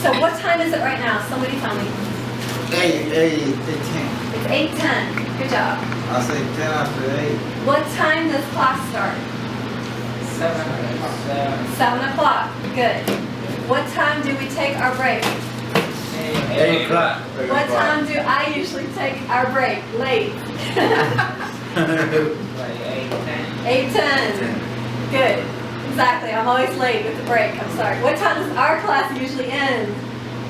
So what time is it right now? Somebody tell me. 8:10. It's 8:10. Good job. I say 10 after 8. What time does class start? 7 o'clock. Good. What time do we take our break? 8 o'clock. What time do I usually take our break? Late. 8:10. Good. Exactly. I'm always late with the break. I'm sorry. What time does our class usually end?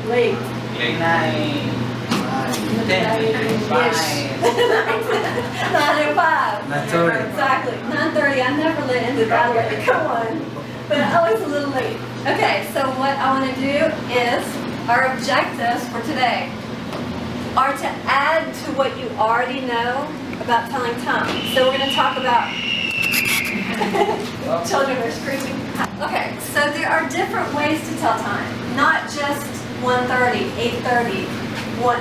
Late. 9, 10, 5. 9:05. 9:30. Exactly. 9:30. I never ended that late. Come on. But always a little late. Okay, so what I want to do is our objectives for today are to add to what you already know about telling time. So we're going to talk about children are screaming. Okay, so there are different ways to tell time. Not just 1:30, 8:30,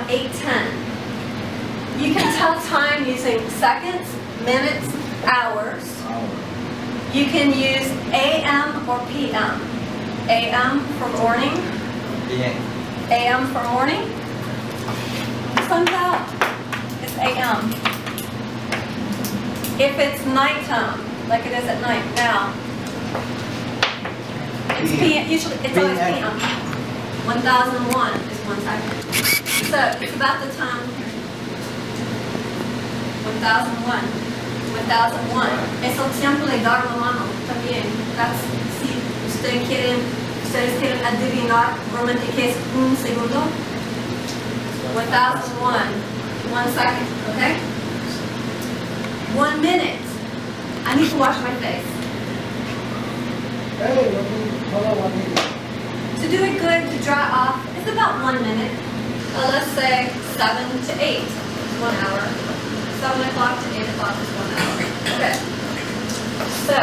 8:10. You can tell time using seconds, minutes, hours. You can use AM or PM. AM for morning. Yeah. AM for morning. Sun's out. It's AM. If it's nighttime, like it is at night now, it's PM. Usually, it's always PM. 1001 is 1 second. So it's about the time. 1001. 1001. Es el tiempo de dar la mano también. That's, si ustedes quieren adivinar realmente qué es un segundo. 1001. 1 second, okay? 1 minute. I need to wash my face. To do it good, to dry off, it's about 1 minute. Let's say 7 to 8 is 1 hour. 7 o'clock to 8 o'clock is 1 hour. Okay. So.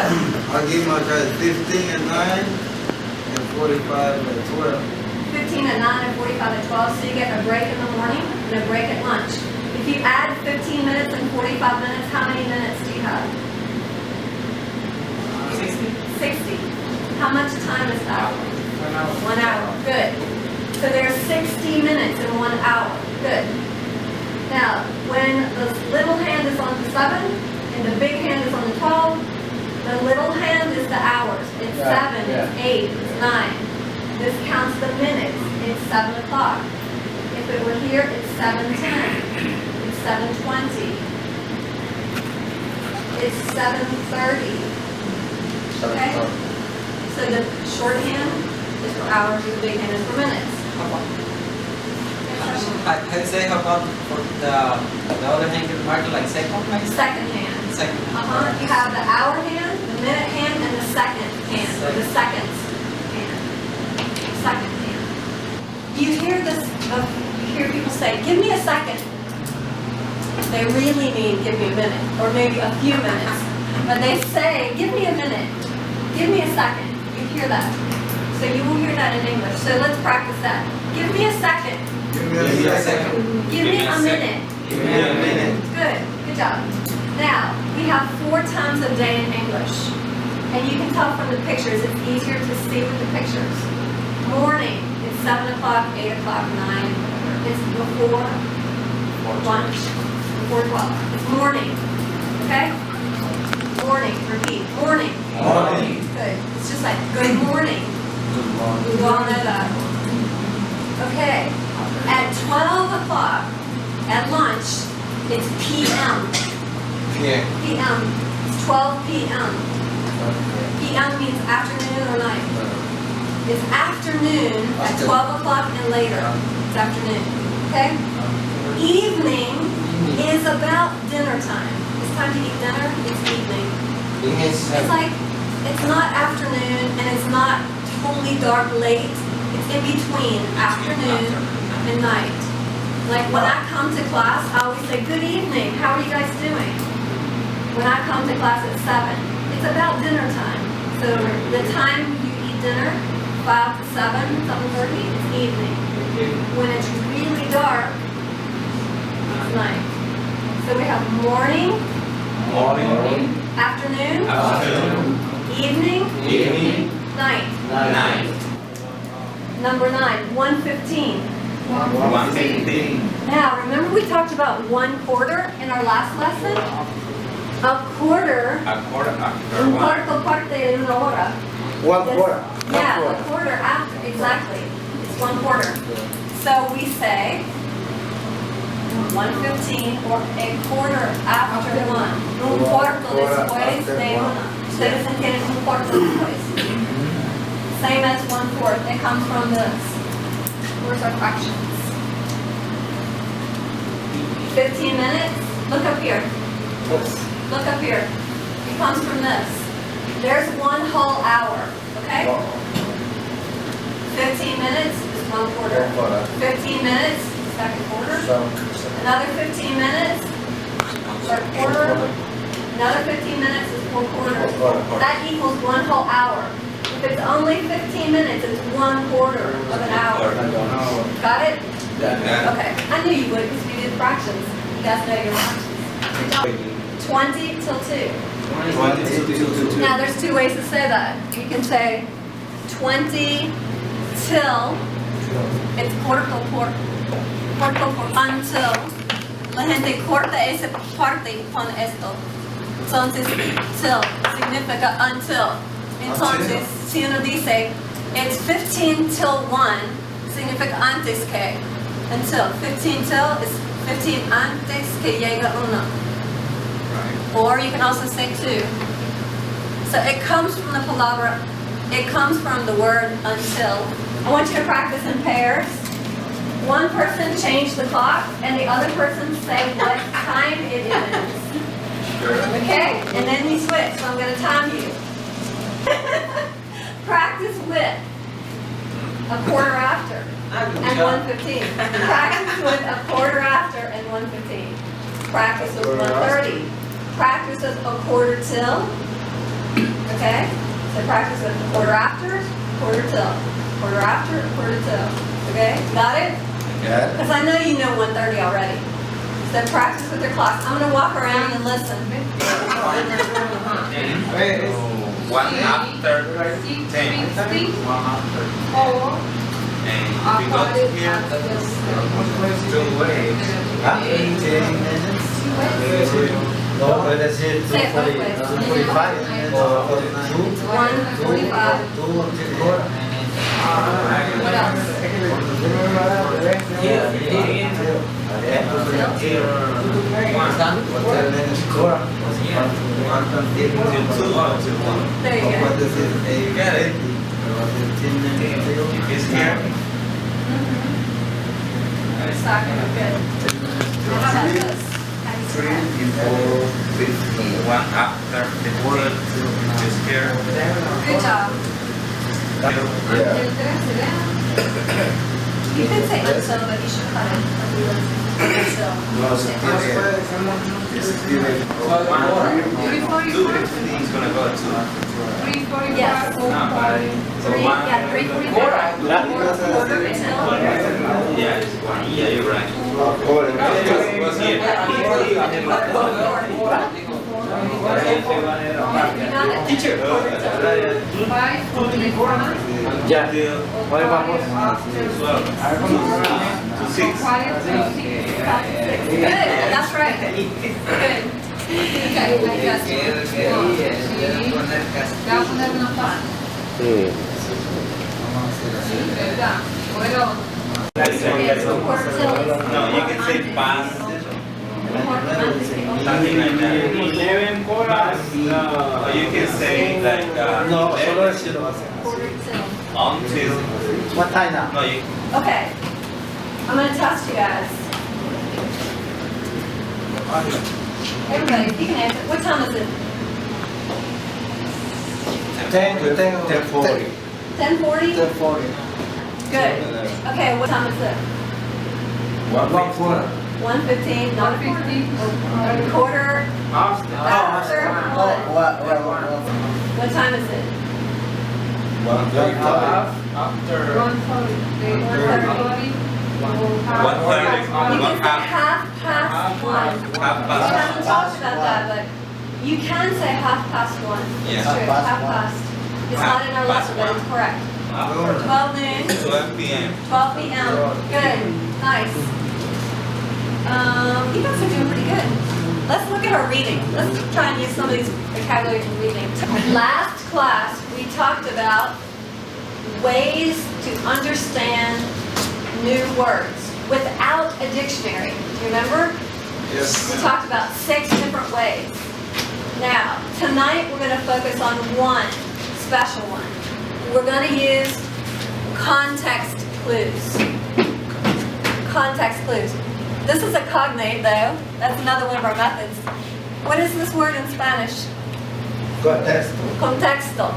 I'll give my guys 15 at 9 and 45 at 12. 15 at 9 and 45 at 12, so you get a break in the morning and a break at lunch. If you add 15 minutes and 45 minutes, how many minutes do you have? 60. How much time is that? 1 hour. 1 hour. Good. So there's 60 minutes in 1 hour. Good. Now, when the little hand is on the 7 and the big hand is on the 12, the little hand is the hours. It's 7, it's 8, it's 9. This counts the minutes. It's 7 o'clock. If it were here, it's 7:10. It's 7:20. It's 7:30. Okay? So the shorthand is for hours and the big hand is for minutes. I'd say how about for the other hand you mark it like second, like Second hand. second. You have the hour hand, the minute hand, and the second hand, or the seconds hand. Second hand. You hear this, you hear people say, give me a second. They really mean give me a minute, or maybe a few minutes. When they say, give me a minute, give me a second, you hear that. So you will hear that in English. So let's practice that. Give me a second. Give me a second. Give me a minute. Give me a minute. Good. Good job. Now, we have 4 times a day in English. And you can tell from the pictures, it's easier to see with the pictures. Morning, it's 7 o'clock, 8 o'clock, 9. It's before lunch, before 12. It's morning. Okay? Morning. Repeat. Morning. Morning. Good. It's just like, good morning. We all know that. Okay. At 12 o'clock, at lunch, it's PM. Yeah. PM. It's 12 PM. PM means afternoon or night. It's afternoon at 12 o'clock and later. It's afternoon. Okay? Evening is about dinner time. It's time to eat dinner. It's evening. It's like, it's not afternoon and it's not totally dark late. It's in between afternoon and night. Like when I come to class, I always say, good evening, how are you guys doing? When I come to class at 7, it's about dinner time. So the time you eat dinner, 5 to 7, 7:30, it's evening. When it's really dark, it's night. So we have morning, afternoon, evening, night. Number 9, 1:15. 1:15. Now, remember we talked about 1/4 in our last lesson? A quarter, A quarter after un 1. cuarto parte de una hora. One quarter. Yeah, a quarter after, exactly. It's 1/4. So we say 1:15 or a quarter after 1. Un cuarto después de una. Ustedes entienden un cuarto después. Same as 1/4. It comes from this. Where's our fractions? 15 minutes. Look up here. Look up here. It comes from this. There's 1 whole hour. Okay? 15 minutes is 1/4. 15 minutes, second quarter. Another 15 minutes, third quarter. Another 15 minutes is 4/4. That equals 1 whole hour. If it's only 15 minutes, it's 1/4 of an hour. Got it? Yeah. Okay. I knew you would because we did fractions. You guys know your fractions. 20 till 2. 20 to 2. Now, there's 2 ways to say that. You can say 20 till, it's corto por until. La gente corta esa parte con esto. Entonces, till significa until. Entonces, si uno dice, it's 15 till 1, significa antes que. Until. 15 till is 15 antes que llega uno. Or you can also say 2. So it comes from the palabra, it comes from the word until. I want you to practice in pairs. One person change the clock and the other person say what time it is. Okay? And then you switch, so I'm going to time you. Practice with a quarter after and 1:15. Practice with a quarter after and 1:15. Practice with 1:30. Practice with a quarter till. Okay? So practice with a quarter after, quarter till. Quarter after, quarter till. Okay? Got it? Yeah. Because I know you know 1:30 already. So practice with your clocks. I'm going to walk around and listen. 1 after 10. 4 And if you go to here, 2 ways. 10 minutes. No, let's say Say it both ways. 2:45 or 2. 1:45. 2 until quarter. What else? There you go. Get it. If it's here, Stocking, good. Now how about this? How do you say that? 1 after 15. It's here. Good job. You can say until, but you should cut it. Until. Two 15 is gonna go to. Yes. No, but so 3, one. yeah, 3:45. Quarter until. Yeah, it's 1. Yeah, you're right. Quarter. What's here? Teacher. Yeah. To 6. Good, that's right. Good. Okay, I guess. Te va a poner una parte. ¿Verdad? Bueno, No, you can say past. Something like that. 11 horas. Or you can say like No, solo decirlo. until. What time now? No, you. Okay, I'm gonna test you guys. Everybody, you can answer. What time is it? 10 to 10:40. 10:40? 10:40. Good. Okay, what time is it? 1:40. 1:15, not 1:15. quarter After. after one. What time is it? 1:35. After. 1:40. 1:30. 1:30. You can say half. half past one. Half We past. haven't talked about that, but you can say half past one. Yeah. It's true, Half past half one. past. It's Half not in our past lesson, but one. it's correct. After. 12 noon, 12 p.m. 12 p.m. Good, nice. You guys are doing pretty good. Let's look at our reading. Let's try and use some of these vocabulary in reading. Last class, we talked about ways to understand new words without a dictionary. Do you remember? Yes. We talked about 6 different ways. Now, tonight we're going to focus on one special one. We're going to use context clues. Context clues. This is a cognate, though. That's another one of our methods. What is this word in Spanish? Contexto. Contexto.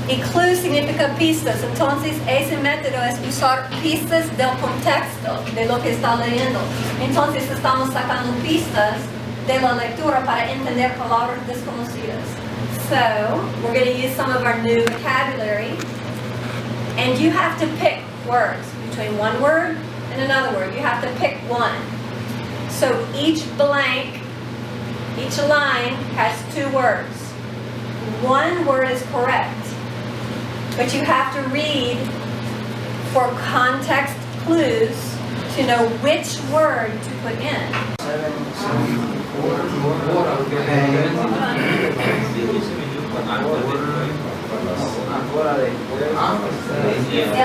Y clue significa pistas. Entonces, ese método es usar pistas del contexto, de lo que está leyendo. Entonces, estamos sacando pistas de la lectura para entender palabras desconocidas. So, we're going to use some of our new vocabulary. And you have to pick words between one word and another word. You have to pick one. So each blank, each line has 2 words. One word is correct, but you have to read for context clues to know which word to put in. Yeah.